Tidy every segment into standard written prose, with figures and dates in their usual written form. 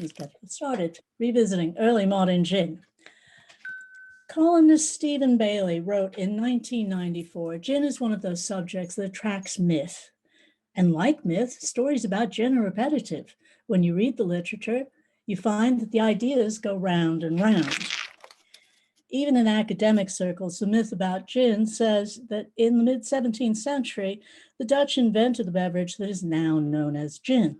Let's get started. Revisiting early modern gin. Columnist Stephen Bailey wrote in 1994, gin is one of those subjects that attracts myth. And like myth, stories about gin are repetitive. When you read the literature, you find that the ideas go round and round. Even in academic circles, the myth about gin says that in the mid-17th century, the Dutch invented the beverage that is now known as gin.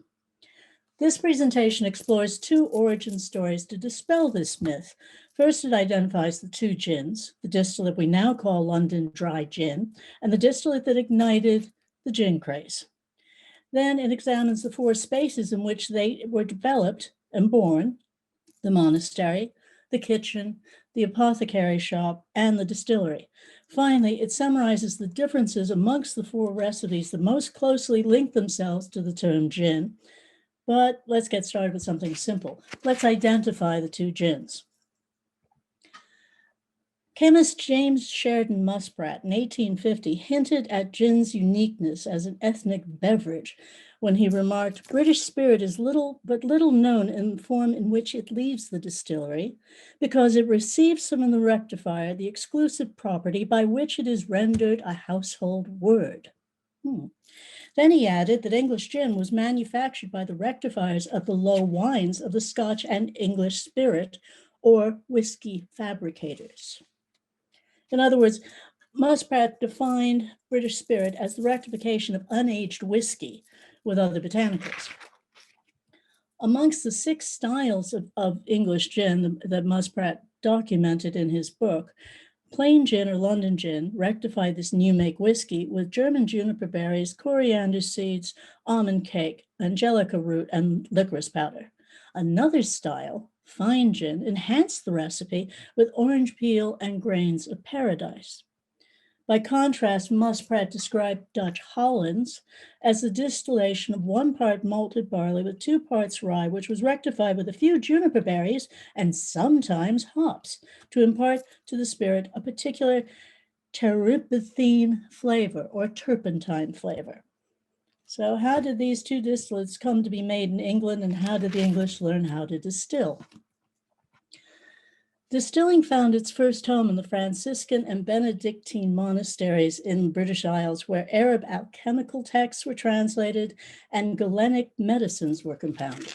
This presentation explores two origin stories to dispel this myth. First, it identifies the two gins, the distillate we now call London Dry Gin, and the distillate that ignited the gin craze. Then it examines the four spaces in which they were developed and born: the monastery, the kitchen, the apothecary shop, and the distillery. Finally, it summarizes the differences amongst the four recipes that most closely link themselves to the term gin. But let's get started with something simple. Let's identify the two gins. Chemist James Sheridan Muspratt in 1850 hinted at gin's uniqueness as an ethnic beverage when he remarked, "British spirit is little known in the form in which it leaves the distillery, because it receives from the rectifier the exclusive property by which it is rendered a household word." Then he added that English gin was manufactured by the rectifiers of the low wines of the Scotch and English spirit, or whiskey fabricators. In other words, Muspratt defined British spirit as the rectification of unaged whiskey with other botanicals. Amongst the 6 styles of English gin that Muspratt documented in his book, plain gin or London gin rectified this new make whiskey with German juniper berries, coriander seeds, almond cake, angelica root, and licorice powder. Another style, fine gin, enhanced the recipe with orange peel and grains of paradise. By contrast, Muspratt described Dutch Hollands as the distillation of 1 part malted barley with 2 parts rye, which was rectified with a few juniper berries and sometimes hops to impart to the spirit a particular terebinthine flavor or turpentine flavor. So how did these two distillates come to be made in England, and how did the English learn how to distill? Distilling found its first home in the Franciscan and Benedictine monasteries in the British Isles, where Arab alchemical texts were translated and Galenic medicines were compounded.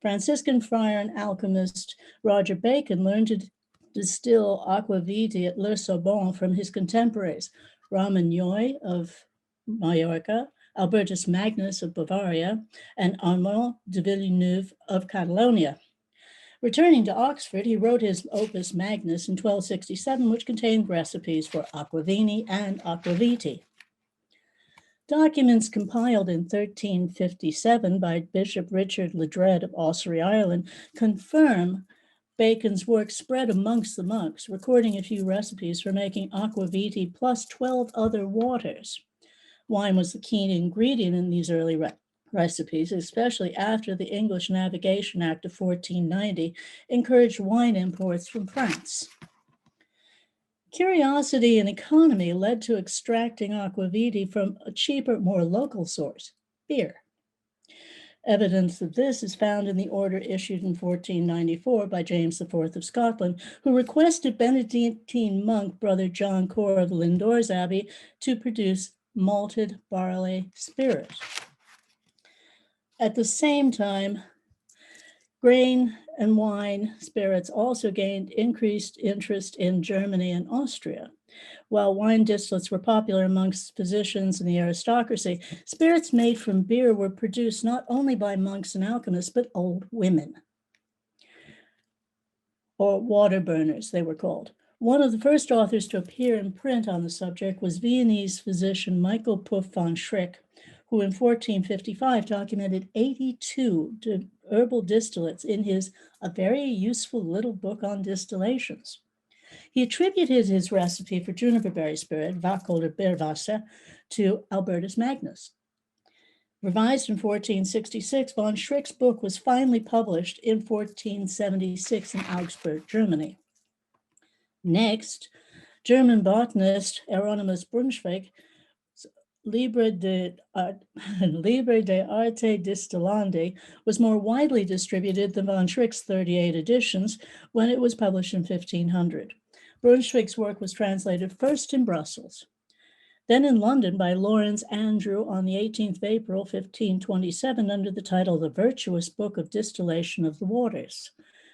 Franciscan friar and alchemist Roger Bacon learned to distill aquavitae at Le Sorbonne from his contemporaries, Ramon of Mallorca, Albertus Magnus of Bavaria, and Armand de Villeneuve of Catalonia. Returning to Oxford, he wrote his Opus Magnus in 1267, which contained recipes for aquavini and aquavitae. Documents compiled in 1357 by Bishop Richard Ledred of Ossory, Ireland, confirm Bacon's work spread amongst the monks, recording a few recipes for making aquavitae plus 12 other waters. Wine was the key ingredient in these early recipes, especially after the English Navigation Act of 1490 encouraged wine imports from France. Curiosity and economy led to extracting aquavitae from a cheaper, more local source, beer. Evidence of this is found in the order issued in 1494 by James IV of Scotland, who requested Benedictine monk Brother John Core of Lindores Abbey to produce malted barley spirit. At the same time, grain and wine spirits also gained increased interest in Germany and Austria. While wine distillates were popular amongst physicians and the aristocracy, spirits made from beer were produced not only by monks and alchemists, but old women, or water burners, they were called. One of the first authors to appear in print on the subject was Viennese physician Michael Puff von Schrick, who in 1455 documented 82 herbal distillates in his A Very Useful Little Book on Distillations. He attributed his recipe for juniper berry spirit, Wacholder Beerwasser, to Albertus Magnus. Revised in 1466, von Schrick's book was finally published in 1476 in Augsburg, Germany. Next, German botanist Hieronymus Brunswick Libre de, Libre de Arte Distillandi was more widely distributed than von Schrick's 38 editions when it was published in 1500. Brunswick's work was translated first in Brussels, then in London by Lawrence Andrew on the 18th of April, 1527, under the title The Virtuous Book of Distillation of the Waters,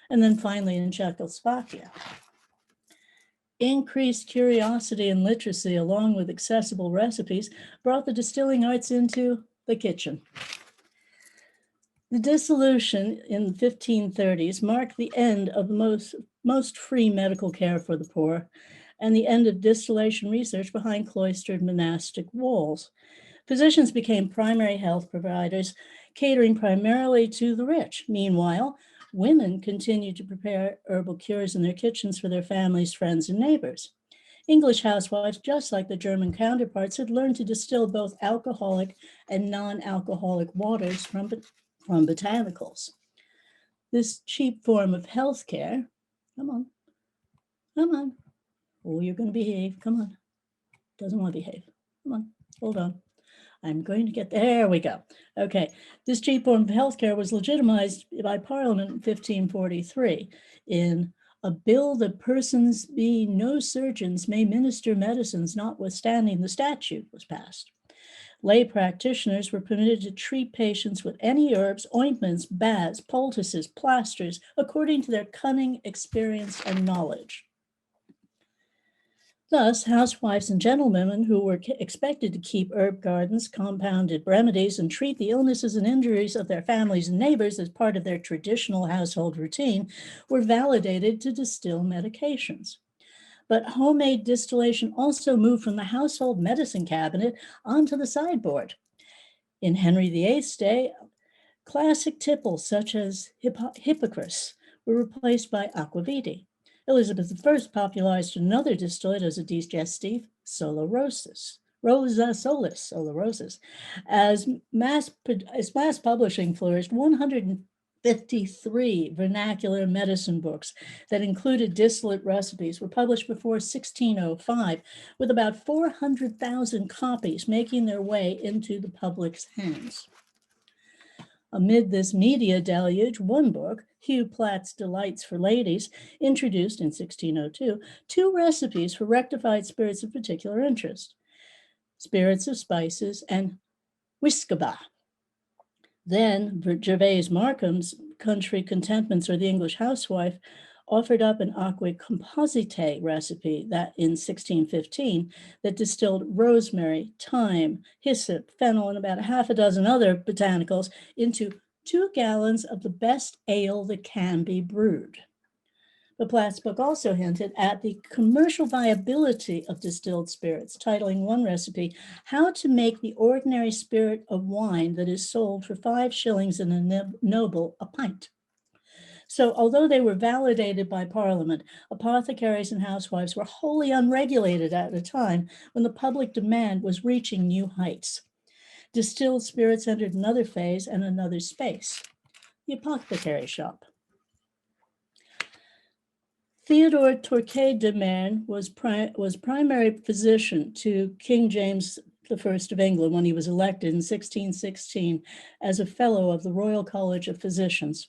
and then finally in Czechoslovakia. Increased curiosity and literacy, along with accessible recipes, brought the distilling arts into the kitchen. The dissolution in the 1530s marked the end of the most free medical care for the poor and the end of distillation research behind cloistered monastic walls. Physicians became primary health providers, catering primarily to the rich. Meanwhile, women continued to prepare herbal cures in their kitchens for their families, friends, and neighbors. English housewives, just like the German counterparts, had learned to distill both alcoholic and non-alcoholic waters from botanicals. This cheap form of healthcare, come on. Oh, you're going to behave. Come on. Doesn't want to behave. Come on, hold on. I'm going to get there. We go. Okay, this cheap form of healthcare was legitimized by Parliament in 1543 in a bill that persons being no surgeons may minister medicines, notwithstanding the statute was passed. Lay practitioners were permitted to treat patients with any herbs, ointments, baths, poultices, plasters, according to their cunning, experience, and knowledge. Thus, housewives and gentlewomen who were expected to keep herb gardens, compounded remedies, and treat the illnesses and injuries of their families and neighbors as part of their traditional household routine were validated to distill medications. But homemade distillation also moved from the household medicine cabinet onto the sideboard. In Henry VIII's day, classic tipples such as Hippocras were replaced by aquavitae. Elizabeth I popularized another distillate as a digestive, Rosa solis, olorosis. As mass publishing flourished, 153 vernacular medicine books that included distillate recipes were published before 1605, with about 400,000 copies making their way into the public's hands. Amid this media deluge, one book, Hugh Platt's Delights for Ladies, introduced in 1602 two recipes for rectified spirits of particular interest: spirits of spices and whiskaba. Then Gervase Markham's Country Contentments, or the English Housewife, offered up an aqua composite recipe that in 1615 that distilled rosemary, thyme, hyssop, fennel, and about a half a dozen other botanicals into 2 gallons of the best ale that can be brewed. The Platt's book also hinted at the commercial viability of distilled spirits, titling one recipe, How to Make the Ordinary Spirit of Wine That is Sold for 5 shillings in a noble a pint. So although they were validated by Parliament, apothecaries and housewives were wholly unregulated at a time when the public demand was reaching new heights. Distilled spirits entered another phase and another space: the apothecary shop. Theodore Torquay de Merne was primary physician to King James I of England when he was elected in 1616 as a fellow of the Royal College of Physicians.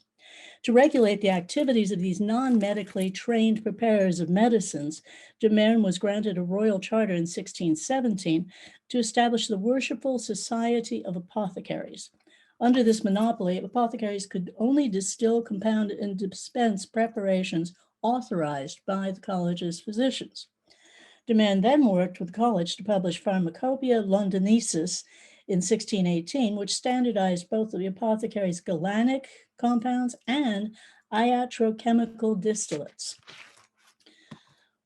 To regulate the activities of these non-medically trained preparers of medicines, de Merne was granted a royal charter in 1617 to establish the Worshipful Society of Apothecaries. Under this monopoly, apothecaries could only distill, compound, and dispense preparations authorized by the college's physicians. De Merne then worked with the college to publish Pharmacopoeia Londinensis in 1618, which standardized both the apothecary's galenic compounds and iatrochemical distillates.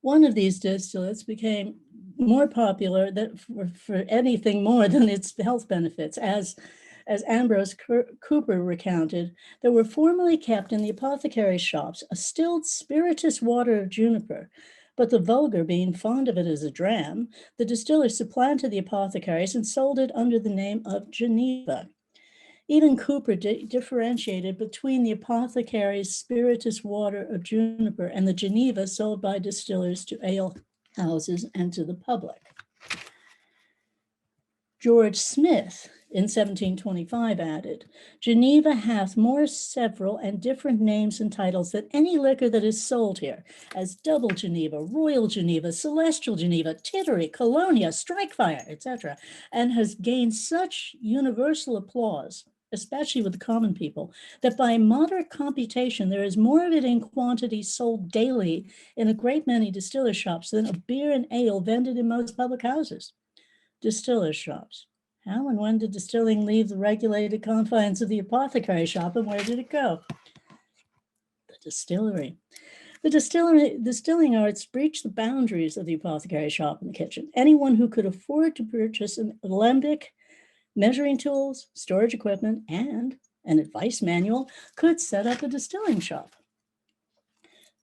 One of these distillates became more popular for anything more than its health benefits. As Ambrose Cooper recounted, there were formerly kept in the apothecary shops a stilled spirituous water of juniper, but the vulgar being fond of it as a dram, the distillers supplanted the apothecaries and sold it under the name of Geneva. Even Cooper differentiated between the apothecary's spirituous water of juniper and the Geneva sold by distillers to ale houses and to the public. George Smith in 1725 added, Geneva hath more several and different names and titles than any liquor that is sold here, as double Geneva, royal Geneva, celestial Geneva, tittery, colonia, strikefire, etc., and has gained such universal applause, especially with the common people, that by moderate computation there is more of it in quantity sold daily in a great many distiller shops than of beer and ale vended in most public houses. Distiller shops. How and when did distilling leave the regulated confines of the apothecary shop, and where did it go? The distillery. The distilling arts breached the boundaries of the apothecary shop and the kitchen. Anyone who could afford to purchase an alembic, measuring tools, storage equipment, and an advice manual could set up a distilling shop.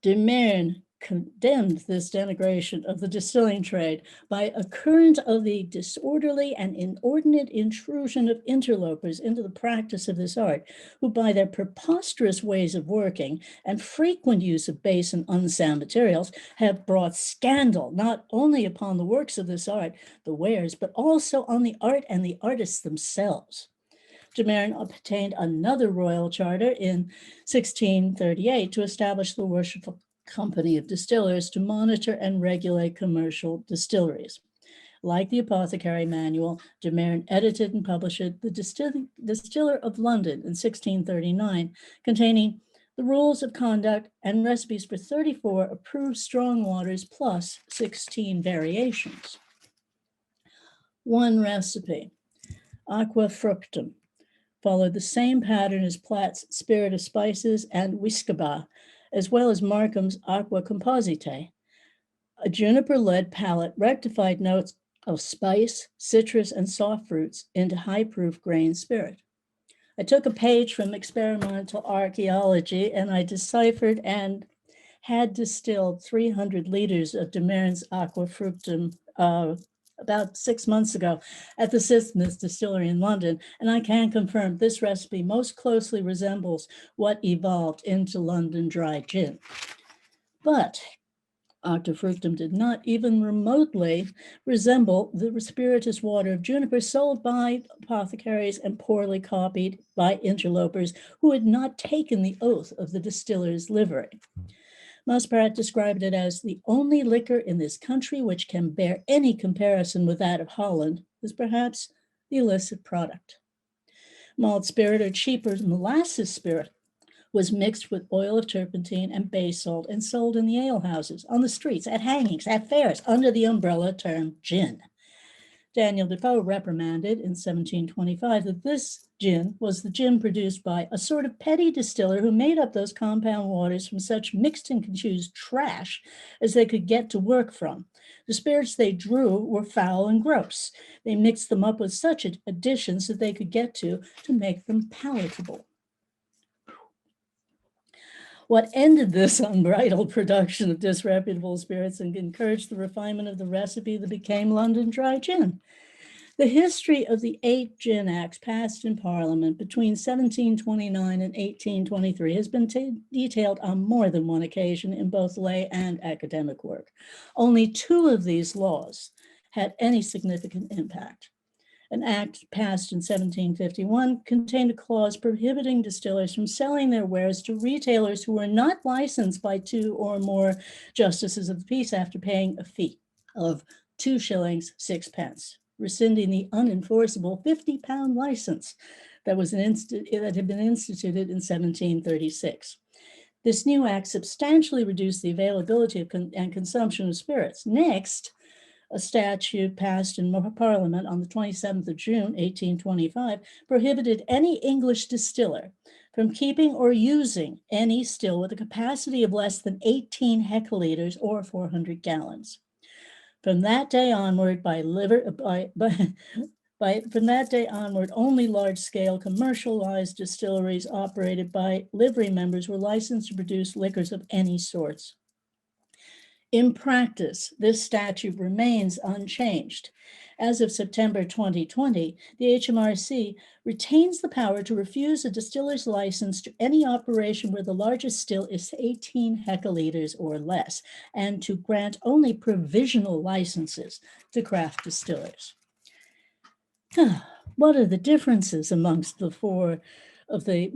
De Mern condemned this denigration of the distilling trade by a current of the disorderly and inordinate intrusion of interlopers into the practice of this art, who by their preposterous ways of working and frequent use of base and unsound materials have brought scandal not only upon the works of this art, the wares, but also on the art and the artists themselves. De Mern obtained another royal charter in 1638 to establish the Worshipful Company of Distillers to monitor and regulate commercial distilleries. Like the Apothecary Manual, De Mern edited and published the Distiller of London in 1639, containing the rules of conduct and recipes for 34 approved strong waters plus 16 variations. One recipe, aqua fructum, followed the same pattern as Platt's Spirit of Spices and Whiskaba, as well as Markham's Aqua Composite. A juniper-led palate rectified notes of spice, citrus, and soft fruits into high-proof grain spirit. I took a page from experimental archaeology and I deciphered and had distilled 300 liters of De Mern's Aqua Fructum about 6 months ago at the Smith's Distillery in London, and I can confirm this recipe most closely resembles what evolved into London dry gin. But Aqua Fructum did not even remotely resemble the spirituous water of juniper sold by apothecaries and poorly copied by interlopers who had not taken the oath of the distiller's livery. Musprat described it as the only liquor in this country which can bear any comparison with that of Holland, is perhaps the illicit product. Malt spirit, or cheaper molasses spirit, was mixed with oil of turpentine and bay salt and sold in the alehouses, on the streets, at hangings, at fairs, under the umbrella term gin. Daniel Defoe reprimanded in 1725 that this gin was the gin produced by a sort of petty distiller who made up those compound waters from such mixed and confused trash as they could get to work from. The spirits they drew were foul and gross. They mixed them up with such additions that they could get to make them palatable. What ended this unbridled production of disreputable spirits and encouraged the refinement of the recipe that became London dry gin? The history of the 8 Gin Acts passed in Parliament between 1729 and 1823 has been detailed on more than one occasion in both lay and academic work. Only 2 of these laws had any significant impact. An act passed in 1751 contained a clause prohibiting distillers from selling their wares to retailers who were not licensed by 2 or more justices of the peace after paying a fee of 2 shillings 6 pence, rescinding the unenforceable 50-pound license that had been instituted in 1736. This new act substantially reduced the availability of and consumption of spirits. Next, a statute passed in Parliament on the 27th of June, 1825, prohibited any English distiller from keeping or using any still with a capacity of less than 18 hectoliters or 400 gallons. From that day onward, only large-scale commercialized distilleries operated by livery members were licensed to produce liquors of any sorts. In practice, this statute remains unchanged. As of September 2020, the HMRC retains the power to refuse a distiller's license to any operation where the largest still is 18 hectoliters or less, and to grant only provisional licenses to craft distillers. What are the differences amongst the four of the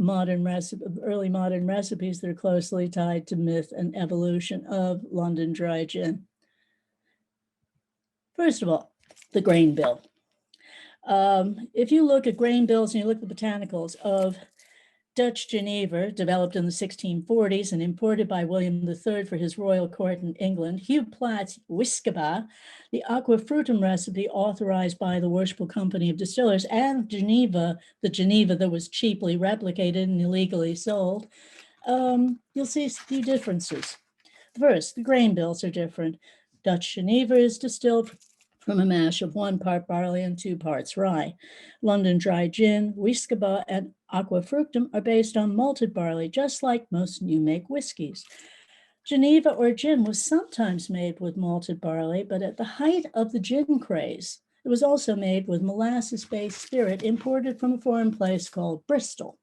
early modern recipes that are closely tied to myth and evolution of London dry gin? First of all, the grain bill. If you look at grain bills and you look at the botanicals of Dutch Genever, developed in the 1640s and imported by William III for his royal court in England, Hugh Platt's Whiskaba, the aqua fruitum recipe authorized by the Worshipful Company of Distillers, and Geneva, the Geneva that was cheaply replicated and illegally sold, you'll see a few differences. First, the grain bills are different. Dutch Geneva is distilled from a mash of 1 part barley and 2 parts rye. London dry gin, Whiskaba, and aqua fructum are based on malted barley, just like most new make whiskeys. Geneva or gin was sometimes made with malted barley, but at the height of the gin craze, it was also made with molasses-based spirit imported from a foreign place called Bristol.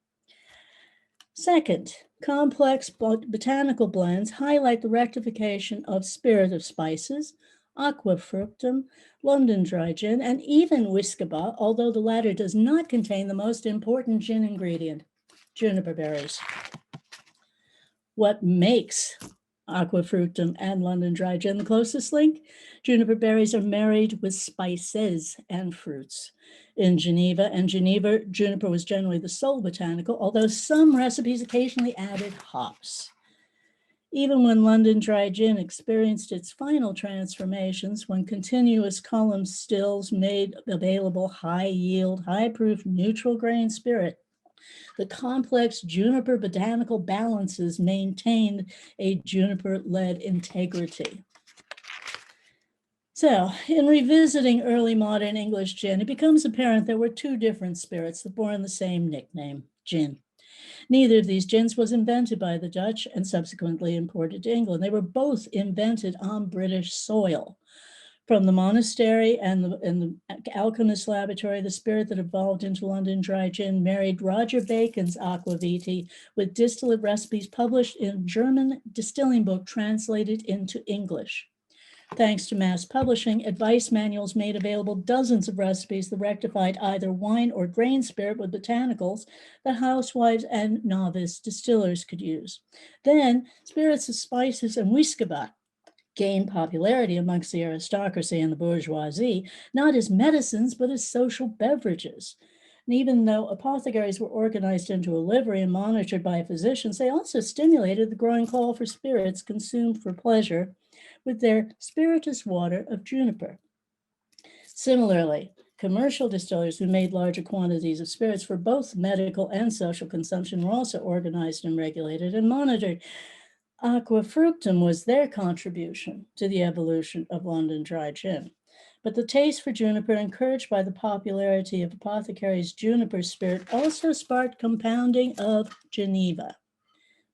Second, complex botanical blends highlight the rectification of spirit of spices, aqua fructum, London dry gin, and even Whiskaba, although the latter does not contain the most important gin ingredient, juniper berries. What makes aqua fructum and London dry gin the closest link? Juniper berries are married with spices and fruits. In Geneva and Geneva, juniper was generally the sole botanical, although some recipes occasionally added hops. Even when London dry gin experienced its final transformations, when continuous column stills made available high-yield, high-proof, neutral grain spirit, the complex juniper botanical balances maintained a juniper-led integrity. So, in revisiting early modern English gin, it becomes apparent there were 2 different spirits that bore the same nickname, gin. Neither of these gins was invented by the Dutch and subsequently imported to England. They were both invented on British soil. From the monastery and the alchemist laboratory, the spirit that evolved into London dry gin married Roger Bacon's aquavitae with distillate recipes published in a German distilling book translated into English. Thanks to mass publishing, advice manuals made available dozens of recipes that rectified either wine or grain spirit with botanicals that housewives and novice distillers could use. Then, spirits of spices and Whiskaba gained popularity amongst the aristocracy and the bourgeoisie, not as medicines, but as social beverages. And even though apothecaries were organized into a livery and monitored by physicians, they also stimulated the growing call for spirits consumed for pleasure with their spirituous water of juniper. Similarly, commercial distillers who made larger quantities of spirits for both medical and social consumption were also organized and regulated and monitored. Aqua fructum was their contribution to the evolution of London dry gin. But the taste for juniper, encouraged by the popularity of apothecaries' juniper spirit, also sparked compounding of Geneva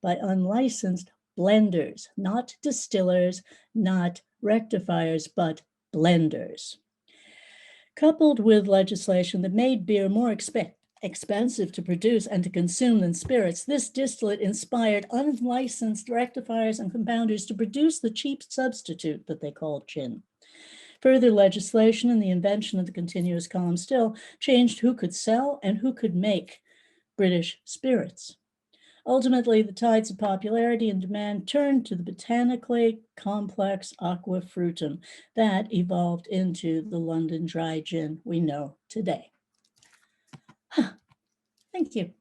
by unlicensed blenders, not distillers, not rectifiers, but blenders. Coupled with legislation that made beer more expensive to produce and to consume than spirits, this distillate inspired unlicensed rectifiers and compounders to produce the cheap substitute that they called gin. Further legislation and the invention of the continuous column still changed who could sell and who could make British spirits. Ultimately, the tides of popularity and demand turned to the botanically complex aqua fruitum that evolved into the London dry gin we know today. Thank you.